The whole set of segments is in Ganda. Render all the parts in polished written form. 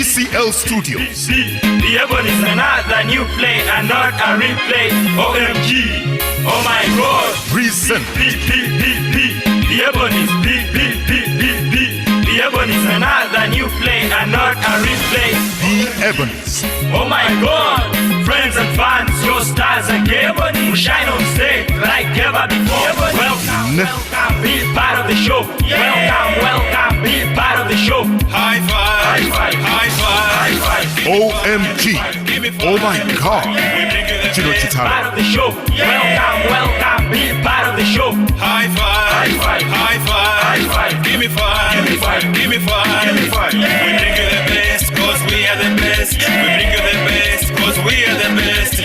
TCL Studios. The Ebonies is another new play and not a replay. OMG, oh my God. Present. The Ebonies, The Ebonies is another new play and not a replay. The Ebonies. Oh my God, friends and fans, your stars again. We shine on stage like ever before. Welcome, be part of the show. Welcome, be part of the show. High five, high five. OMG. Oh my God. Kino kitalo. Part of the show. Welcome, be part of the show. High five. Give me five. We bring you the best, cause we are the best. We bring you the best, cause we are the best.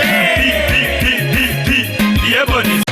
The Ebonies.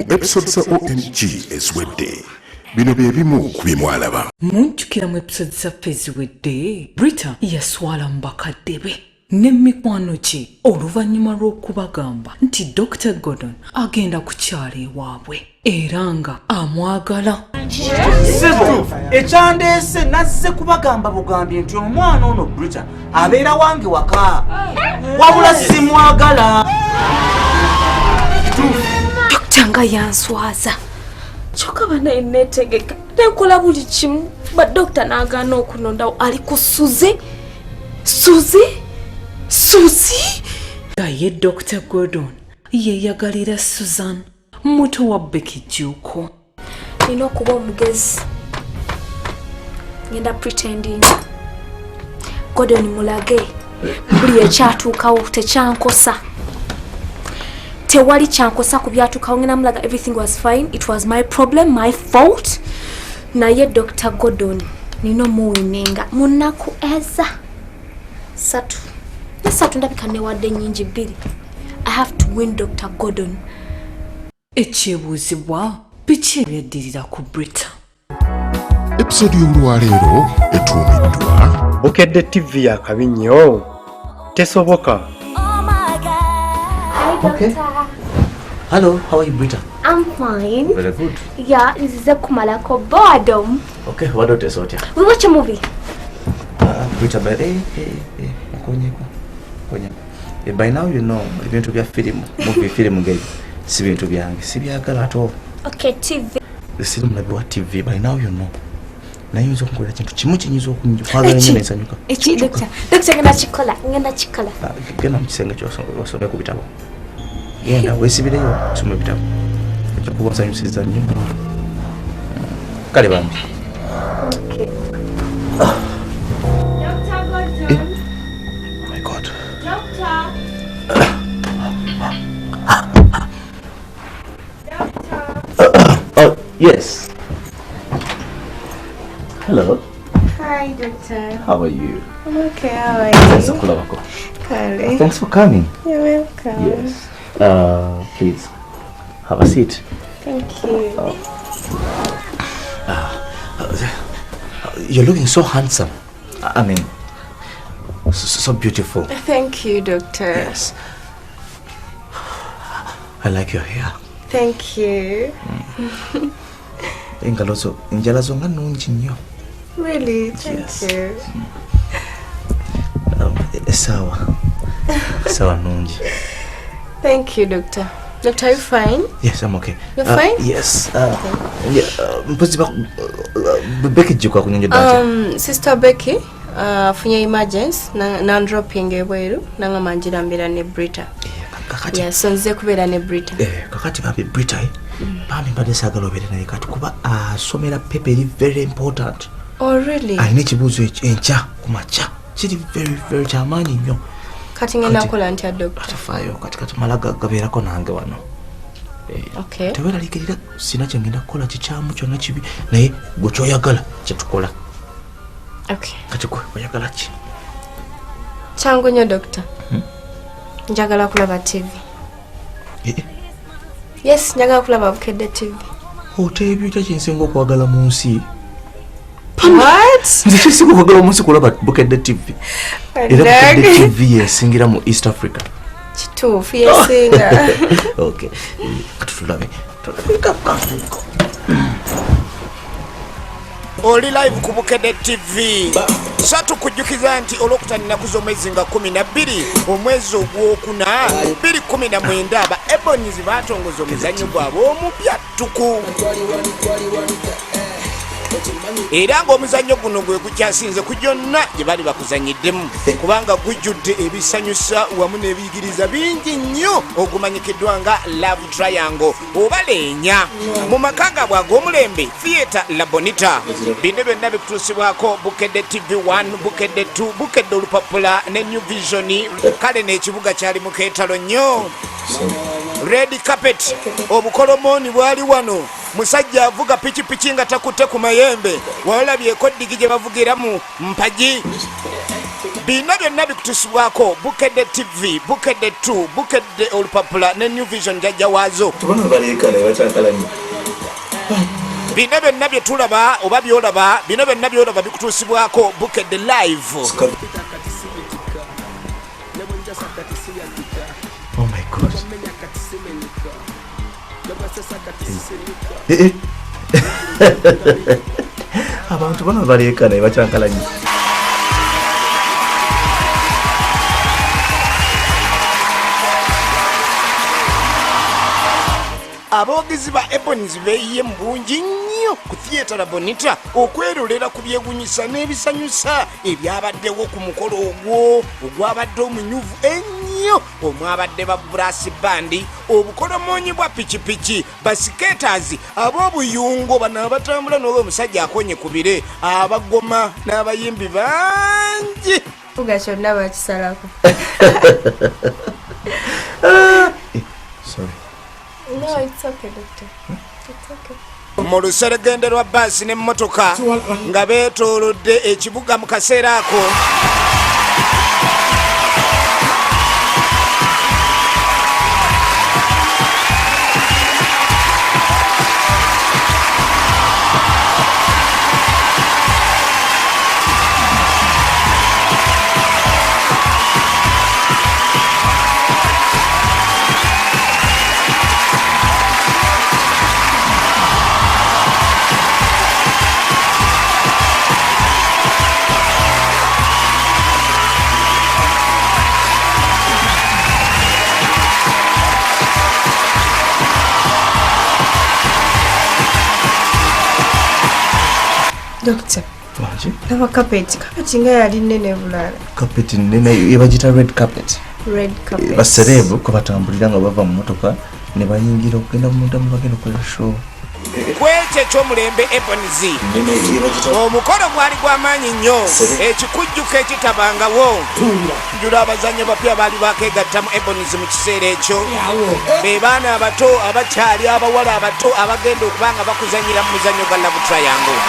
Episodes za OMG eziwedde bino bye bimu ku bye mwalaba. Munjukira mu episodes zaffe eziwedde Brita yaswala mu bakadde be n'emikwano gye oluvannyuma lw'okubagamba nti Dr. Gordon agenda kukyala ewaabwe era nga amwagala. Sebo ekyandeese nazze kubagamba bugambye nti omwana ono Brita abeera wange waka wabula simwagala. Tanga yanswaza kyokka banaye neetegeka nenkola buli kimu ba dokita n'agaana okunondawo ali ku Suzi nga ye Dr. Gordon yeeyagalira Susan muto wa Bekijjuuko. nina okuba omugezi ngenda pretending Gordon mulage buli ekyatuukawo tekyankosa. Tewali chankosa ku byatuukawo ngenda mulaga everything was fine, it was my problem, my fault. Naye Dr. Gordon nino muwinenga munaku eza satu ndabika newadde nnyingi bbiri. I have to win Dr. Gordon. Ekyebuuzibwa biki ebyaddirira ku Brita. Episode y'olwaleero etuumiddwa Bukedde TV ya kabi nnyo tesoboka. Okay. Hello, how are you, Brita? I'm fine. Very good. Yeah, this is a kumalako boredom. Okay, what do you say? We watch a movie. Brita, by now you know ibintu bya film ngeri si bintu byange si byagala to. Okay, TV. This is my TV, by now you know. Nayinza okukola kintu kimu kinyiza okunyuka nyine nsanyuka. Echi doctor ngenda chikola. Genda mu kisenge ky'osome ku bitabo. Genda weesibireyo some bitabo. Ekyo kuba nsanyusiza nnyo. Kale bambi. Okay. Dr. Gordon. Oh my God. Doctor. Yes. Hello. Hi, Doctor. How are you? I'm okay, how are Thanks you? Kale. Thanks for coming. You're welcome. Yes. Please, have a seat. Thank you. You're looking so handsome. I mean, so beautiful. Thank you, Doctor. Yes. I like your hair. Thank you. Njala zonga nungi nnyo. Really? Thank you. Sawa nungi. Thank you, Doctor. Doctor, are you fine? Yes, I'm okay. You're fine? Yes. Becky jikwa kunyonjo dati. Sister Becky, funye emergency na dropping ebweru nanga manjira mbira ne Brita. Kakati. Yes, so nze kubera ne Brita. Kakati babi Brita. Bami mbade sagala obere naye kati kuba asomera paper is very important. Oh, really? Alina ekibuuzo enkya kumakya. Kiri very kyamaanyi nnyo. Kati ngenda kola ntya doctor? Atafaayo kati malaga gabeerako nange wano. Okay. Teweeralikirira sina kye ngenda kukola kikyamu kyonna kibi naye gwe kyoyagala kye tukola. Okay. Kati gwe oyagala ki? Kyangu nnyo doctor. Njagala kulaba TV. Yes, njagala kulaba Bukedde TV. Oteebyota kyensinga okwagala mu nsi. What? Nze kyensinga okwagala mu nsi kulaba Bukedde TV. Era Bukedde TV yesingira mu East Africa. Kituufu yesinga. Okay. Kati tulabe. Oli live ku Bukedde TV. Satu kujjukiza nti olwokutani nnaku z'omwezi nga 12 omwezi ogwokuna 2019 aba Ebonies batongoza omuzannyo gwabwe omupya ttuku. Era ng'omuzannyo guno gwe gukyasinze ku gyonna gye bali bakuzanyiddemu kubanga gujjudde ebisanyusa wamu n'ebiyigiriza bingi nnyo ogumanyikiddwa nga Love Triangle oba Leenya mu maka gaabwe ag'omulembe Theatre Labonita. Bino byonna bikutuusibwako Bukedde TV 1, Bukedde 2, Bukedde olupapula ne New Vision. Kale n'ekibuga kyali mu keetalo nnyo. Red carpet obukolomooni bwali wano. Musajja avuga pikipiki nga takutte ku mayembe walabyeko ddigi gye bavugiramu mpagi. Bino byonna bikutusibwako Bukedde TV, Bukedde 2, Bukedde olupapula ne New Vision jajja waazo. Bino byonna bye tulaba oba byolaba, bino byonna byolaba bikutusibwako Bukedde live. Oh my God. Abantu bano baleekana ebakyankalanye. Aboogezi ba Ebonies beeyiye mu bungi nnyo ku Theatre Labonita okwerolera ku byewunyisa n'ebisanyusa ebyabaddewo ku mukolo ogwo ogwabadde omunyuvu ennyo omwabadde ba brass band, obukolomoonyi bwa pikipiki, basiketazi ab'obuyungo bano abatambula n'olw'omusajja akonye ku bire, abagoma n'abayimbi bangi. Fuga kyonna bakisalako. Sorry. No, it's okay, doctor. It's okay. Mu luseregende lwa baasi n'emmotoka nga beetoolodde ekibuga mu kaseera ako. Doctor, Wangi? laba carpet nga yali nnene bulala. Carpet nene ebagita red carpet. Red carpet. Baserebu ko batambulira nga bava mu motoka ne bayingira okugenda munda mu bagenda okukola show. Kwekyo ekyomulembe Ebonies. Omukolo gwali gw'amaanyi nnyo, ekikujjuko ekitabangawo. Jjula abazannyi bapya baali bakeegatta mu Ebonies mu kiseera ekyo. Be baana abato abakyali abawala abato abagenda okuba nga bakuzannyira mu muzannyo gwa Love Triangle.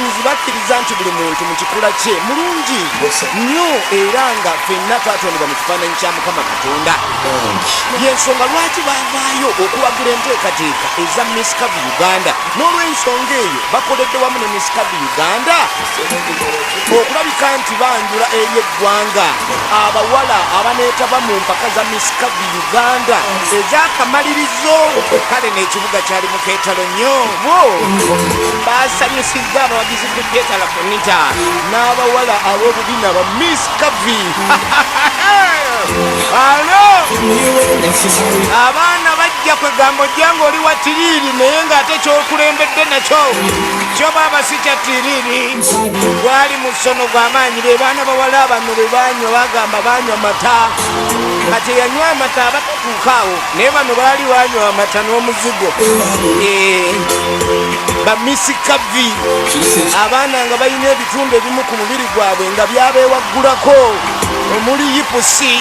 Ebonies bakkiriza nti buli muntu mu kikula kye mulungi nnyo era nga ffenna twatondebwa mu kifaananyi kya Mukama Katonda. Y'ensonga lwaki baavaayo okuwagira enteekateeka eza Miss Curvy Uganda. N'olw'ensonga eyo bakoledde wamu ne Miss Curvy Uganda okulabika nti banjula eri eggwanga abawala abaneetaba mu mpaka za Miss Curvy Uganda ez'akamalirizo. Kale n'ekibuga kyali mu keetalo nnyo baasanyusizza abawagizi ku Theatre Labonita n'abawala ab'obubina ba Miss Curvy. Alo abaana bajja kwegamba ojjanga oli wa tiriiri naye ng'ate kyokulembedde nakyo kyo baaba si kya tiriiri. Gwali mu ssono gw'amaanyi be baana bawala bano be banywa bagamba banywa mata kati yanywa amata abatatuukaawo naye bano baali banywa amata n'omuzigo. Ba Miss Curvy abaana nga balina ebitundu ebimu ku mubiri gwabwe nga byabeewaggulako omuli yipusi.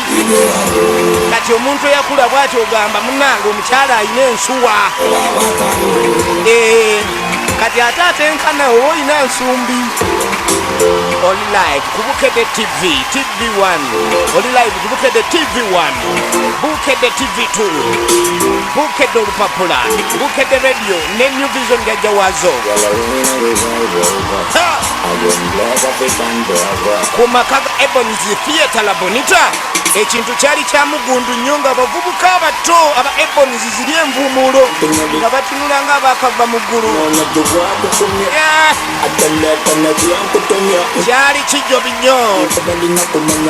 Kati omuntu eyakula bw'ati ogamba munnange omukyala alina ensuwa. Kati ate atenkana oba olina nsumbi. Oli live ku Bukedde TV, TV1. Oli live ku Bukedde TV1, Bukedde TV2, Bukedde olupapula, Bukedde radio ne New Vision jajja waazo. Ku maka ga Ebonies Theatre Labonita ekintu kyali kya mugundu nnyo nga abavubuka abato aba Ebonies ziri envuumuulo nga batunula nga abakava mu ggulu. Kyali kijjobi nnyo.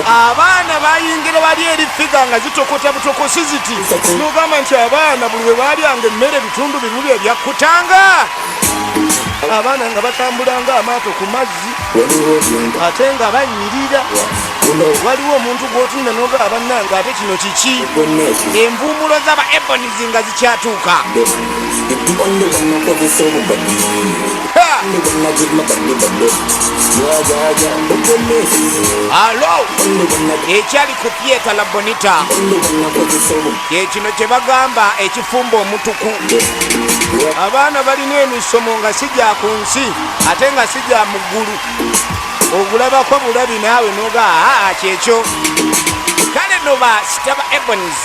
Abaana bayingira bali eri figa nga zitokota butokosi ziti n'ogamba nti abaana buli we baalyanga emmere bitundu bibuli ebyakkutanga. Abaana nga batambulanga amaato ku mazzi ate nga banyirira. Waliwo omuntu gw'otunda n'ogamba bannanga ate kino kiki? Envuumuulo z'aba Ebonies nga zikyatuuka. Alo ekyali ku Theatre Labonita kino kye bagamba ekifumba omutuku. Abaana balina emisomo nga si gya ku nsi ate nga si gya mu ggulu. Ogulabako bulabi naawe noga kyekyo. Kale no basitaba Ebonies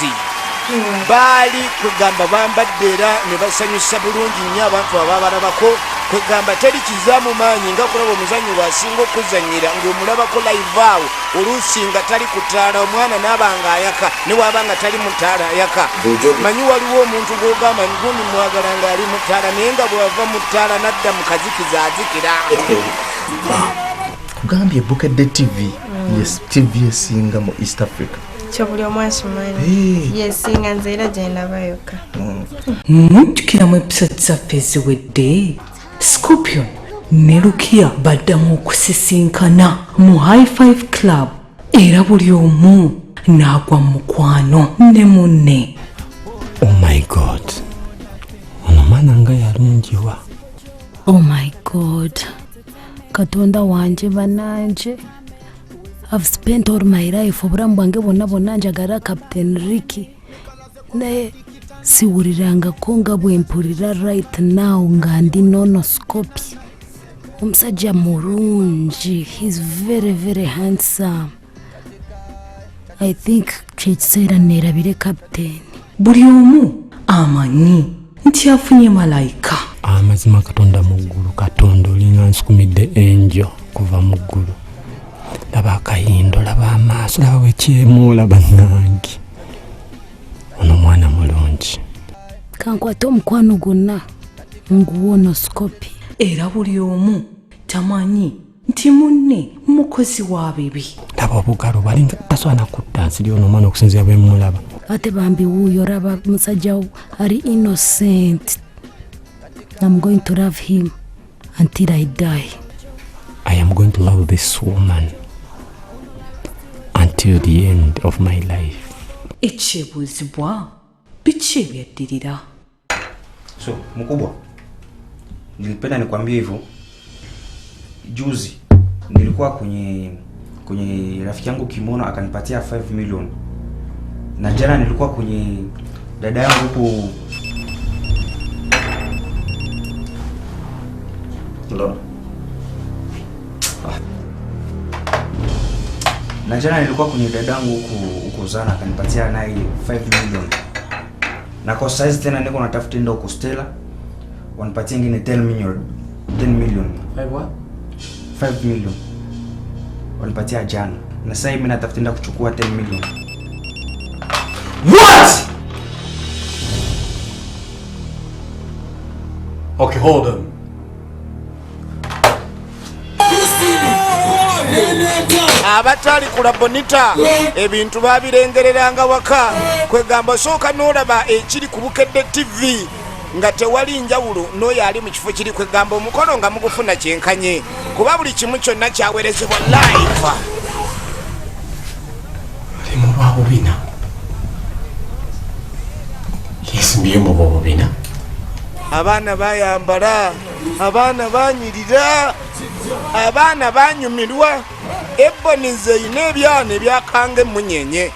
baali kwegamba bambadde era ne basanyusa bulungi nnyo abantu ababalabako. Kwegamba teri kizaamu maanyi nga kulaba omuzannyi bw'asinga okuzannyira ng'omulabako live awo oluusi nga tali ku ttaala omwana n'aba nga ayaka ne waba nga tali mu ttaala ayaka. Manyi waliwo omuntu gw'ogamba ngundi mwagala ng'ali mu ttaala naye nga bw'ava mu ttaala n'adda mu kazikiza azikira. Kugambye Bukedde TV yes TV esinga mu East Africa. Kyobuli omwasimanyi yesinga nze era gyendabayoka. Jjukira mu episode zaffe eziwedde Scorpion ne Lukia baddamu okusisinkana mu High Five Club era buli omu n'agwa mu mukwano ne munne. Oh my God, ono mwana nga yalungiwa. Oh my God, Katonda wanje bananje. I've spent all my life obulamu bwange bwonna njagala Captain Ricky naye siwulirangako nga bwempulira right now nga ndi nonoscope. Omusajja mulungi, he's very very handsome. I think kyekiseera neerabire Captain. Buli omu amanyi nti afunye malayika. Amazima Katonda mu ggulu, Katonda olinga nsukumidde enjo kuva mu ggulu. Laba akayindo, laba amaaso, laba wekyemu, laba nange. Ono mwana mulungi. Kankwate omukwano gwonna nguwonoscope. Era buli omu tamanyi nti munne mukozi wa bibi. Laba obugalo balinga tasobola kutta nsiri ono omwana okusinzira bwe mulaba. Ate bambi wuuyo laba musajja ali innocent. I'm going to love him until I die. I am going to love this woman until the end of my life. Ekibuuzibwa biki ebyaddirira? So, mkubwa, nilipenda nikwambie hivyo. Juzi nilikuwa kwenye rafiki yangu Kimono akanipatia 5 million. Na jana nilikuwa kwenye dada yangu huko. Ndo. Na jana nilikuwa kwenye dadangu huku Zana akanipatia naye 5 million. Na kwa size tena niko natafuta ndio huko Stella. Wanipatia ngine 10 million. 5 what? 5 million. Wanipatia jana. Na sasa mimi natafuta kuchukua 10 million. What? Okay, hold on. Abatali ku Labonita ebintu babirengereranga waka kwegamba sooka n'olaba ekiri ku Bukedde TV nga tewali njawulo n'oyo ali mu kifo kiri kwegamba omukolo nga mugufuna kyenkanye kuba buli kimu kyonna kyaweerezebwa live. Ali mu bwabubina. Yesimbiye mu bwabubina. Abaana bayambala, abaana banyirira, abaana banyumirwa. Ebonies eyina ebyana ebyakanga emunyenye.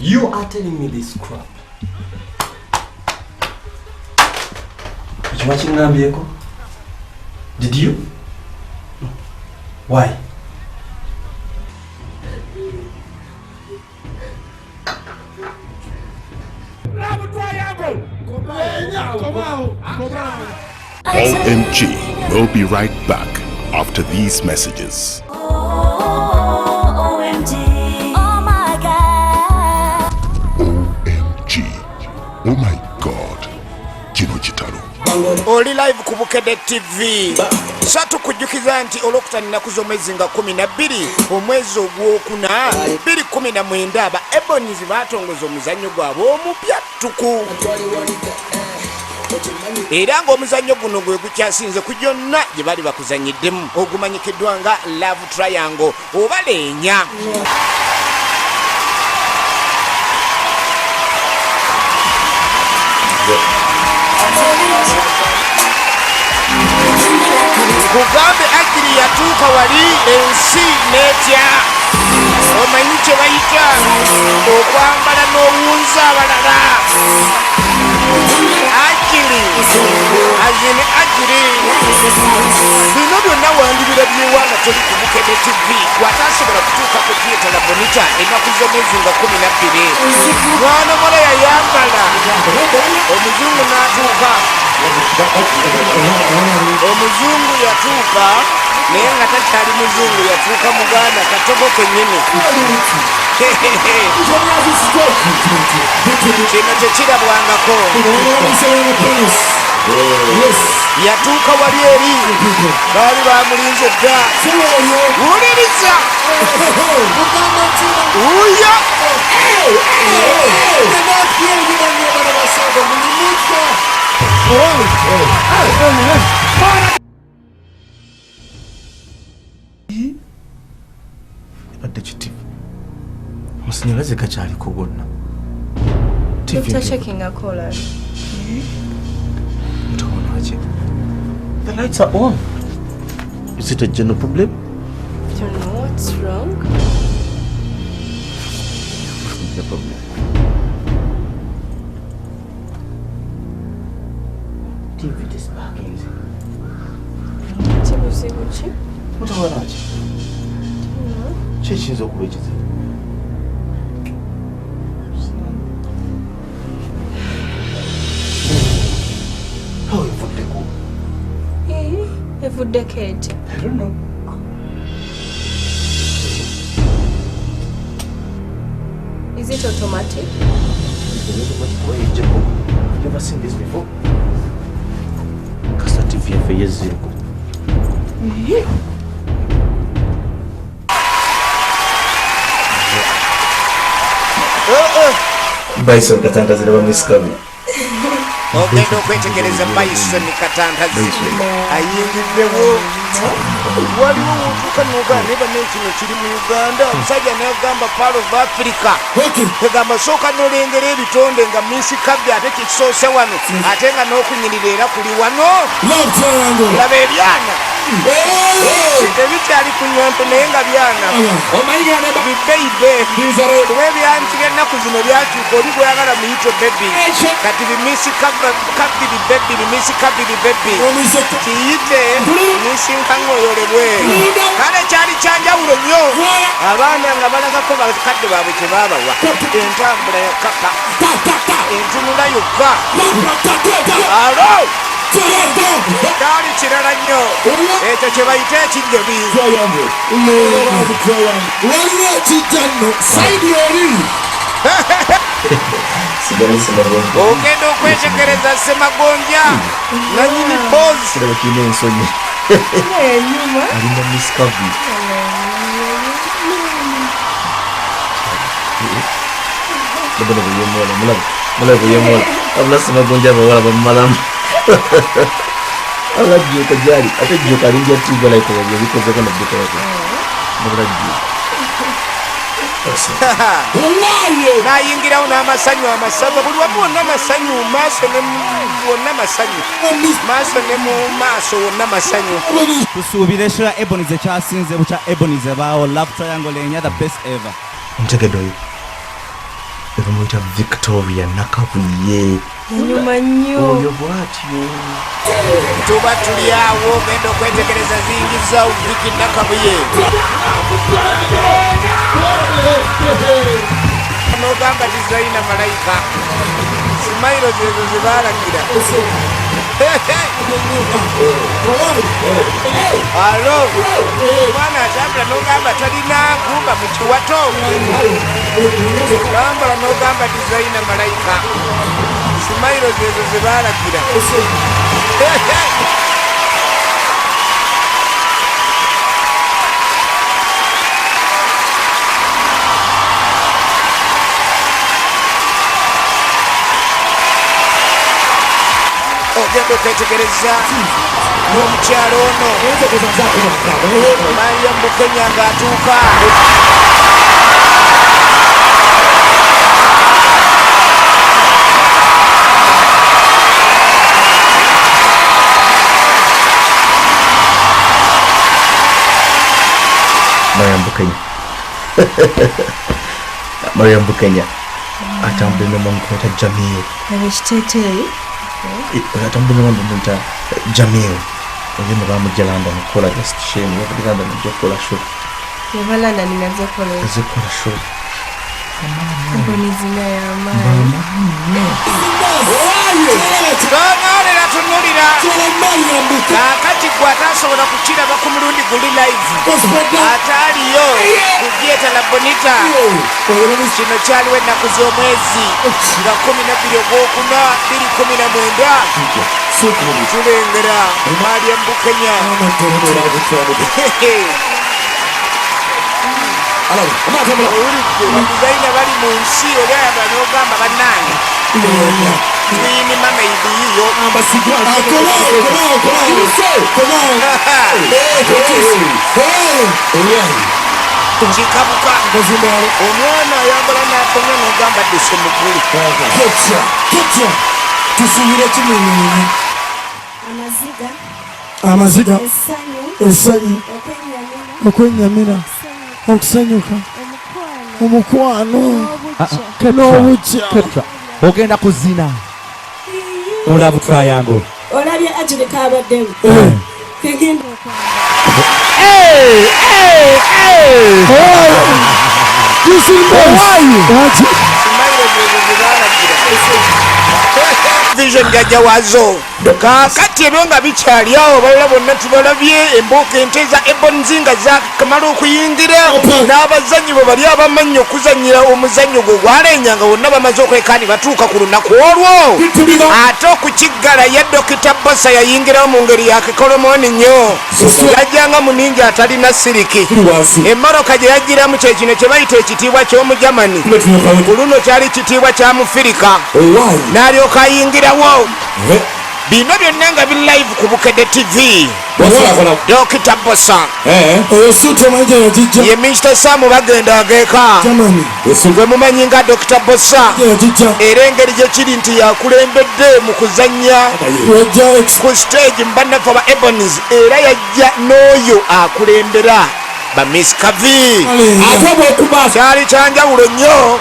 You are telling me this crap. Chuma chingambieko? Did you? No. Why? OMG will be right back after these messages. OMG, oh my God. OMG, oh my God. Kino kitalo. Oli live ku Bukedde TV. Satu kujjukiza nti olwokutani nnaku z'omwezi nga 12 omwezi ogwokuna 2019 aba Ebonies batongoza omuzannyo gwabwe omupya ttuku. Era ng'omuzannyo guno gwe gukyasinze ku gyonna gye bali bakuzanyiddemu ogumanyikiddwa nga Love Triangle oba Leenya. Kugambe akiri yatuuka wali ensi n'etya. Omanyi kye bayita okwambala n'owunza abalala. Akiri azini akiri bino byonna wandibirabyewa nga toli ku Bukedde TV gwatasobola kutuuka ku Theatre Labonita ennaku z'omwezi nga 12 mwana mola yayambala omuzungu n'atuuka. Omuzungu yatuuka naye nga takyali muzungu yatuuka muganda katogo kennyini. Kino tekirabwangako. Yatuuka wali eri baali bamulinze dda. Wuliriza uya Badde kiti. Amasanyalaze gakyaliko gonna. You're checking a caller. The lights are on. Is it a general problem? I don't know what's wrong. The problem. TV is back in. Tibuzibuki? Mutawala ki? Kyekiyinza okuba ekizibu. Awo evuddeko. Evuddeko eti? I don't know. Is it automatic? Have you ever seen this before? Kasa TV yaffe yezzeko. Bison katanda ziraba miskabi. Ogenda okwetegereza Bison katantazi ayingiddewo. Waliwo otuuka n'ogamba neba n'ekino kiri mu Uganda omusajja n'agamba Pearl of Africa. Egamba sooka n'olengera ebitonde nga Miss Kabbi ate kikisoose wano ate nga n'okunyirira era kuli wano. Laba ebyana bikyali kunywa mpe naye nga byana bibeibe kuba ebyanti byennaku zino byakyuka oli gweyagala muyite bebi kati bimisi kabiri bebi bimisi kabiri bebi kiyite misi nkaŋoyolebwe kale kyali kyanjawulo nnyo abaana nga balagako bakadde baabwe kyebabawa entambula yakaka entunula yokka alo kyali kirala nnyo ekyo kye bayita ekijjabi waliwo ekijja nno saidi oli ogenda okwetegereza semagonja nanyini bozi alinda Miss Curvy mulaba yemola abula semagonja abawala bamumalamu alajjuka gyali ate jjuka alinja TV like yabikozeko nabbuka yake nayingirawo n'amasanyu amasava buli wamu wonna masanyu maaso wonna masanyu maaso ne mu maaso wonna masanyu tusuubire shira Ebonies ekyasinze bukya Ebonies ebaawo Love Triangle Leenya the best ever ntegedde oyo ebamuyita Victoria Nakabuye Nyuma nnyo oyo bwatyo tuba tuli awo genda okwetegereza zingiza Viki Nakabuye nogamba tizalina malayika simairo zezo zebalagira alo mwana atambula nogamba talina gumba mu kiwato gambala nogamba tizalina malayika simairo zezo zebalagira ogenda okwetegereza n'omukyalo ono Maria Mbukenya ng'atuuka Maria Mbukenya atambula n'omuntu kweta Jamil abekiteeteeyi atambula n'omuntu mwita Jamil oyo ne bamujja London okukola just shame yabadde London ajja okukola show yabalanda ninazekola show Ebonies y'amaanyi tonolera tunulira kakati gwe atasobola kukiraba ku mulundi guli live ataaliyo ku Theatre Labonita kino kyaliwo ennaku z'omwezi nga 12 ogwokuna 2019 tulengera Maria Mbukenya abadizaina bali mu nsi olyayaba n'ogamba bannange tuyini mama idiyiyo kikabuka omwana ayambala n'akonya n'ogamba ddese mugulu tusubire kimunyonyi amaziga essanyu okwenyamira okusanyuka omukwano n'obukya ogenda kuzina Love Triangle olabye agireka abaddemu kegenda vision jajja wazo kakati ebyo nga bikyali awo balala bonna tubalabye embooko ente za Ebonies nga zakamala okuyingira n'abazannyi bwe bali abamannyi okuzannyira omuzannyo gwe gwaleenya nga bonna bamaze okwekaani batuuka ku lunaku olwo ate okukiggala ye Dokita Bosa yayingirawo mu ngeri yakikolomooni nnyo yajjanga muningi atalina siriki emmoroka gye yajjiramu kyekino kye bayita ekitiibwa ky'omujamani ku luno kyali kitiibwa kya Mufirika n'alyoka ayingirawo bino byonna nga biri live ku Bukedde TV. Dr. Bossa ye Mr. Sam bagenda ageeka gwe mumanyi nga Dr. Bossa era engeri gye kiri nti yakulembedde mu kuzannya ku stage mu bannaffe aba Ebonies era yajja n'oyo akulembera ba Miss Curvy kyali kyanjawulo nnyo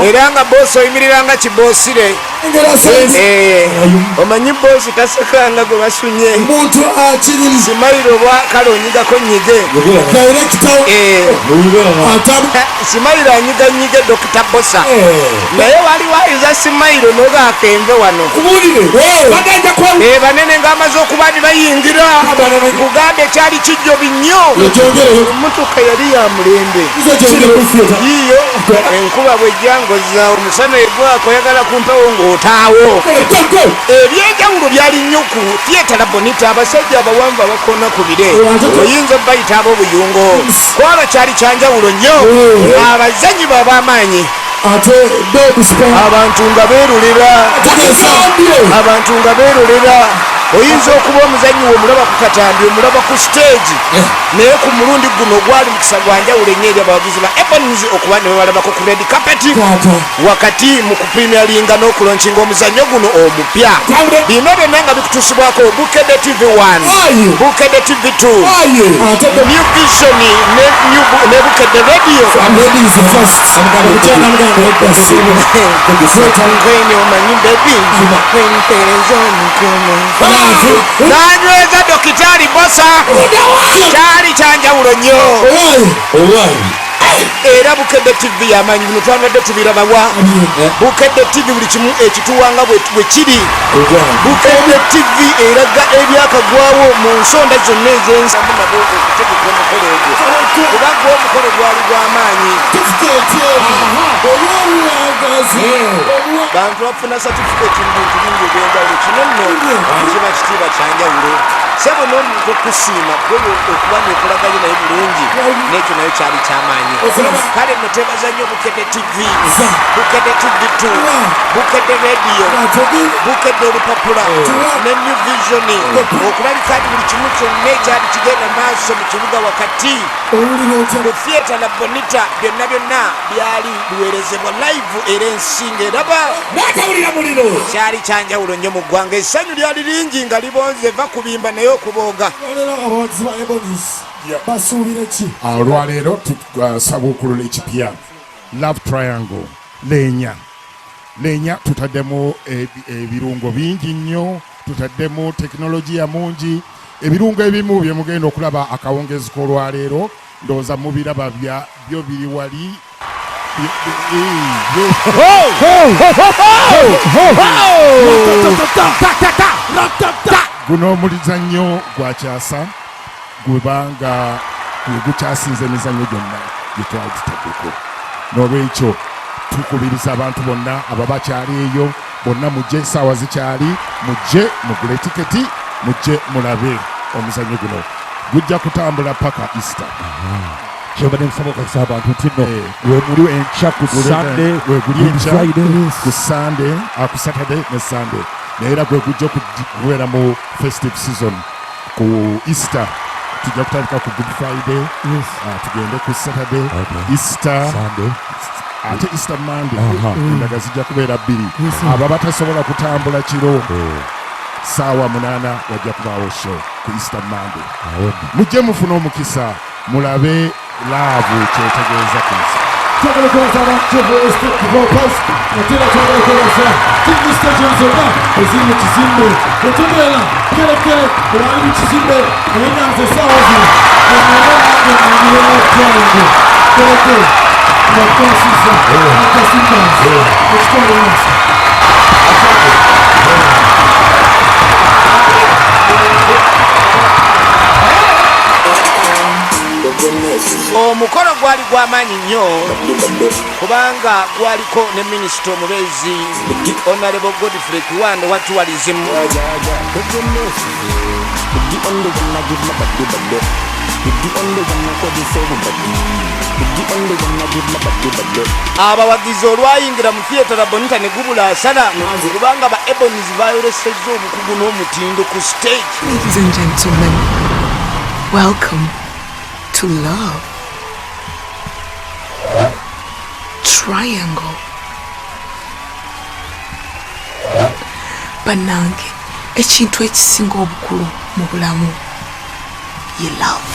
era nga boosi oyimirira nga kiboosire omanyi boosi tasekanga gwe basunye simayiro bwa kale onyigako nyige simayiro anyiganyige Dr. Bossa naye waliwo ayuza simayiro nogaaka enve wano banene ngaamaze okuba ne bayingira Buganda ekyali kijjobi nnyo emmotoka yali ya mulembe yiyo enkuba bwejjangoza omusana egwako oyagala kumpewo ng'otaawo ebyenjawulo byali nnyo ku Theatre Labonita abasajja abawanvu abakona ku bire oyinza obayita ab'obuyungo kwalo kyali kyanjawulo nnyo abazanyi b'ab'amaanyi abantu nga beerolera oyinza okuba omuzanyi we omulaba ku katambi omulaba ku stage naye ku mulundi guno ogwali mukisa gwa njawulo ennyo eri abawagizi ba Ebonies okuba ne bebalabako ku red carpet wakati mu kupremieringa n'okulonkinga omuzannyo guno omupya bino byonna nga bikutuusibwako Bukedde TV 1 Bukedde TV 2 New Vision ne Bukedde Radio omanyi bebi nanyweza Dokitali Bossa kyali kyanjawulo nnyo era Bukedde TV yamanyi bino twabadde tubirabawa Bukedde TV buli kimu ekituwanga bwe kiri Bukedde TV eraga ebyakagwawo mu nsonda zonna ez'ensamu nabo okutegeka omukolo ogwo kubanga omukolo gwali gw'amaanyi bantu bafuna certificate mbintu bingi ebyenjawulo kino nno kiba kitiibwa kyanjawulo sebo n'omuntu okusiima gwe okuba neokolaganye naye bulungi n'ekyo nayo kyali kyamaanyi kale nno twebaza nnyo Bukedde TV Bukedde TV 2 Bukedde Radio Bukedde Olupapula ne New Vision okulabika nti buli kimu kyonna ekyali kigenda maaso mu kibuga wakati mu Theatre Labonita byonna byonna byali biweerezebwa live era ensinga eraba kyali kyanjawulo nnyo mu ggwanga essanyu lyali lingi nga libonze va kubimba naye okubooga olwaleero tusaba okulula ekipya Love Triangle Leenya tutaddemu ebirungo bingi nnyo tutaddemu tekinologiya mungi ebirungo ebimu bye mugenda okulaba akawungezi k'olwaleero ndowooza mubiraba byo biri wali guno omulizannyo gwakyasa gwebanga gukyasinza emizannyo gyonna gyetwali tutaddeko n'olwekyo tukubiriza abantu bonna ababa bakyali eyo bonna mujje essaawa zikyali mujje mugule tiketi mujje mulabe omuzannyo guno gujja kutambula paka Easter kyobadde nsaba okakisa abantu nti nno wemuli enkya ku Sunday ku Sunday ku Saturday ne Sunday naye era gwe gujja okubeera mu festive season ku Easter tujja kutandika ku Good Friday tugende ku Saturday Easter ate Easter Monday endaga zijja kubeera bbiri abo batasobola kutambula kiro saawa 8 wajja kubaawo show ku Easter Monday mujje mufune omukisa mulabe laavu kyetegeeza ku nsi twagala kwasa abantu b'opost natera twagala kwasa timu stadium zonna eziri mu kizimbe wetubeera kerekere olwali mu kizimbe eyenyanza essaawa zino emanaange kerekere ngakwasiza akasimbansi ekitwalo yansi omukolo gwali gw'amaanyi nnyo kubanga gwaliko ne minisita omubeezi Honorable Godfrey Kiwando wa tourism abawagizi olwayingira mu Theatre Labonita ne gubula asala kubanga ba Ebonies bayolesezza obukugu n'omutindo ku stage. Ladies and gentlemen, welcome to Love Triangle. Banange ekintu ekisinga obukulu mu bulamu ye love.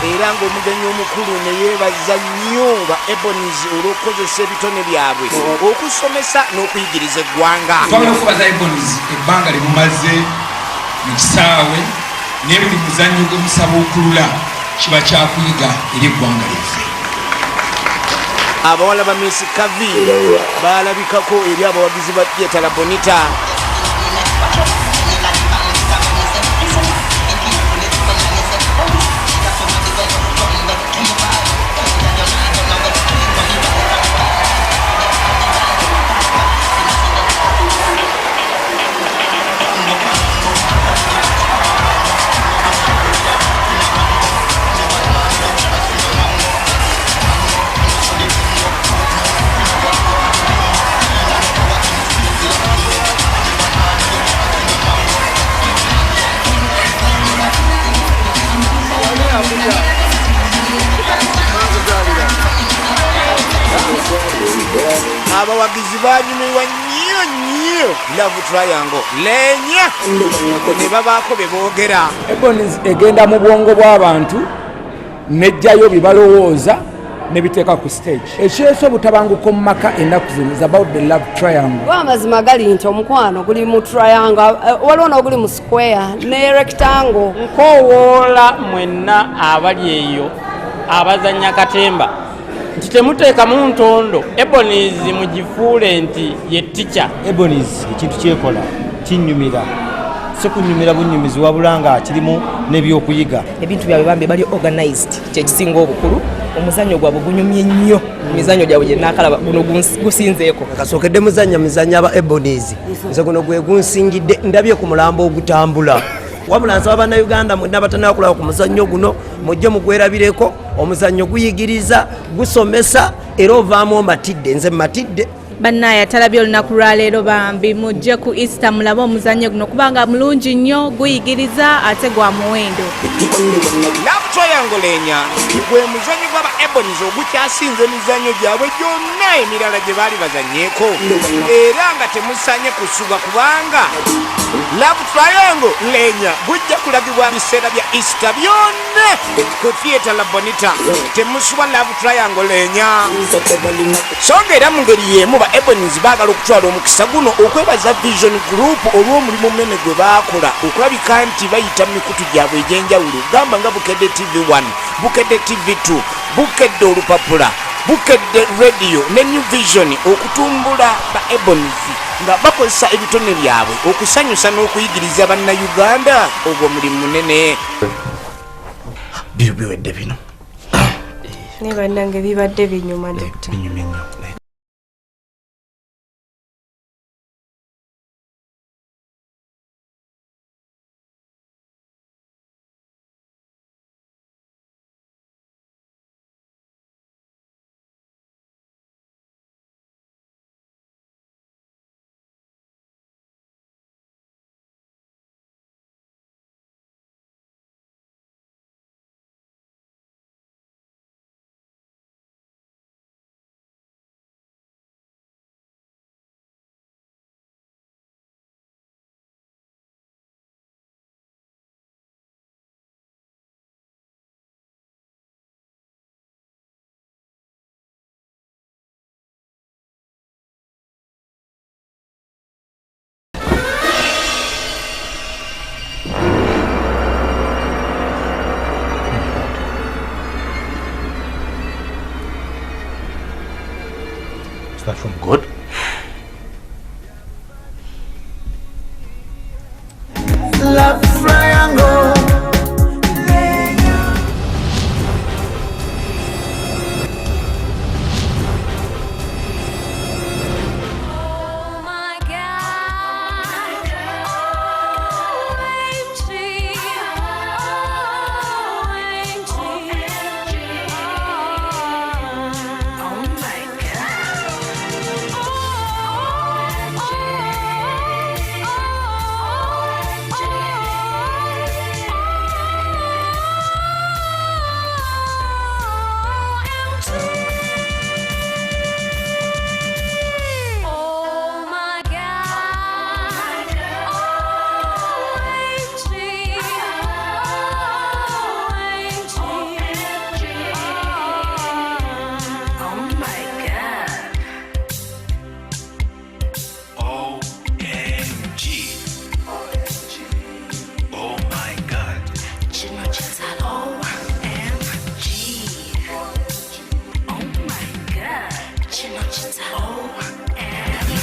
Era ng'omugenyi omukulu ne yeebaza nnyo ba Ebonies olw'okukozesa ebitone byabwe okusomesa n'okuyigiriza eggwanga. Twagala okubaza Ebonies ebbanga lye mumaze mu kisaawe naye buli muzannyo gwe musaba okulula kiba kyakuyiga eri eggwanga lyaffe. Abawala ba Miss Curvy baalabikako eri abawagizi ba Theatre Labonita. Abawagizi banyumirwa nnyo Love Triangle Leenya ne babaako be boogera. Ebonies egenda mu bwongo bw'abantu nejjayo bye balowooza nebiteeka ku stage ekyeso obutabanguko mu maka ennaku zino is about the love triangle amazima gali nti omukwano guli mu triangle waliwo n'oguli mu square ne rectangle nkowoola mwenna abali eyo abazanya katemba nti temuteekamu ntondo Ebonies mugifuule nti ye tica Ebonies ekintu kyekola kinyumira si kunyumira bunyumizi wabula nga kirimu n'ebyokuyiga ebintu byabwe bambi bali organized kyekisinga obukulu omuzannyo gwabwe gunyumye nnyo emizannyo gyabwe gye naakalaba guno gusinzeeko kasookedde muzannya aba Ebonies nze guno gwe gunsingidde ndabye ku mulambo ogutambula wabula nsaba bannayuganda mwenna batanaba kulaba ku muzannyo guno mujje mugwerabireko omuzannyo guyigiriza gusomesa era ovaamu omatidde nze matidde bannaaye atalabye olunaku lwaleero bambi mujje ku Easter mulabe omuzannyo guno kubanga mulungi nnyo guyigiriza ate gwa muwendo Love Triangle Leenya gwe muzannyo gw'aba Ebonies ogukyasinze emizannyo gyabwe gyonna emirala gye baali bazannyeko era nga temusanye kusuga kubanga Love Triangle Leenya gujja kulagibwa biseera bya Easter byonna ku Theatre Labonita temusuba Love Triangle Leenya songa era mu ngeri y'emu Ebonies baagala okutwala omukisa guno okwebaza Vision Group olw'omulimu munene gwe baakola okulabika nti bayita mu mikutu gyabwe egy'enjawulo gamba nga Bukedde TV 1 Bukedde TV 2 Bukedde olupapula Bukedde Radio ne New Vision okutumbula ba Ebonies nga bakozesa ebitone byabwe okusanyusa n'okuyigiriza bannayuganda ogwo mulimu munene biwedde bino ne bannange bibadde binyuma Dr. That from God? Love Triangle.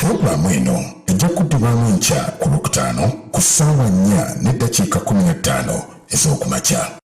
Pulogulaamu eno ejja kuddibwamu enkya ku Lwokutaano ku ssaawa 4:15 ez'okumakya.